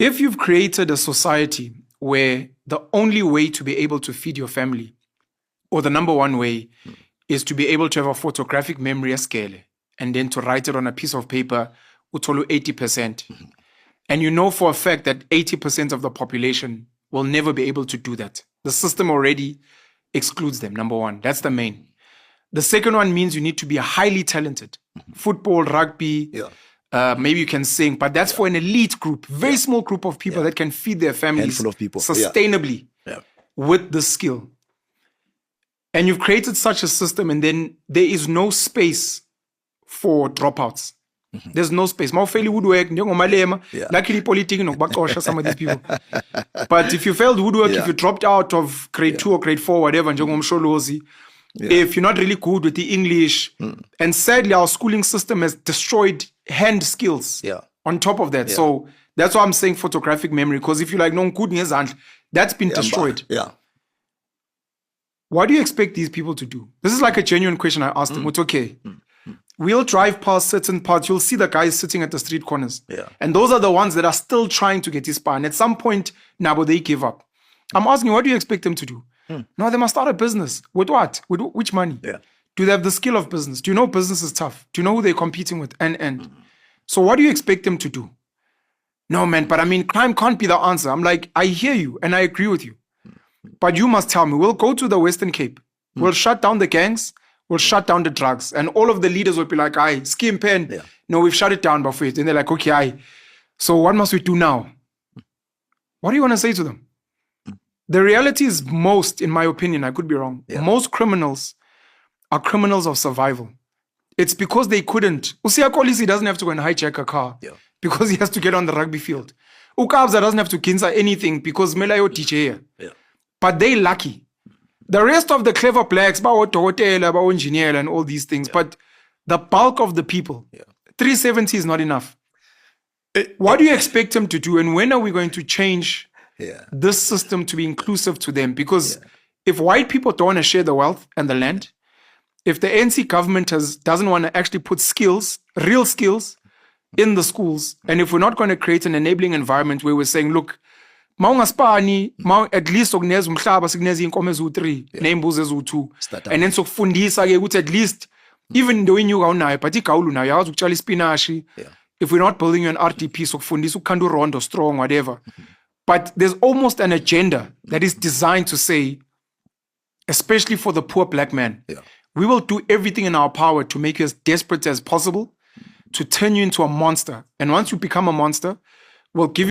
If you've created a society where the only way to be able to feed your family, or the number one way, is to be able to have a photographic memory scale and then to write it on a piece of paper, utolu 80%. And you know for a fact that 80% of the population will never be able to do that. The system already excludes them, number one. That's the main. The second one means you need to be highly talented. Football, rugby, maybe you can sing, but that's for an elite group, very small group of people that can feed their families Handful of people. sustainably with the skill. And you've created such a system, and then there is no space for dropouts. There's no space. Luckily, politics, some of these people. But if you failed woodwork, if you dropped out of grade 2 or grade 4, whatever, if you're not really good with the English, and sadly, our schooling system has destroyed hand skills on top of that. So that's why I'm saying photographic memory, because if you're like, no, good, that's been destroyed. What do you expect these people to do? This is like a genuine question I asked them. It's okay. We'll drive past certain parts. You'll see the guys sitting at the street corners. And those are the ones that are still trying to get his bar. And at some point, Nabo, they give up. I'm asking you, what do you expect them to do? No, they must start a business. With what? With which money? Do they have the skill of business? Do you know business is tough? Do you know who they're competing with? And. So what do you expect them to do? No, man, but I mean, crime can't be the answer. I'm like, I hear you and I agree with you. But you must tell me, we'll go to the Western Cape. We'll shut down the gangs. We'll shut down the drugs. And all of the leaders will be like, aye, scheme pen. No, we've shut it down, but and they're like, okay, aye. So what must we do now? What do you want to say to them? The reality is most, in my opinion, I could be wrong, most criminals are criminals of survival. It's because they couldn't. Usia Kolisi doesn't have to go and hijack a car because he has to get on the rugby field. Ukabza doesn't have to cancel anything because Melayo DJ. But they lucky. The rest of the clever blacks, hotel, engineer and all these things, but the bulk of the people, 370 is not enough. What do you expect them to do? And when are we going to change this system to be inclusive to them? Because if white people don't want to share the wealth and the land, if the ANC government doesn't want to actually put skills, real skills, in the schools, and if we're not going to create an enabling environment where we're saying, look, at least umhlaba sikuneza inkomo ezu3 neembuzi ezu2 and then sokufundisa ke ukuthi at least even though inyuka unayo but igawulu nayo yazi ukutshala ispinashi if we're not building an RDP sokufundisa ukhanda urondo strong whatever but there's almost an agenda that is designed to say, especially for the poor black man, we will do everything in our power to make you as desperate as possible, to turn you into a monster, and once you become a monster, we'll give you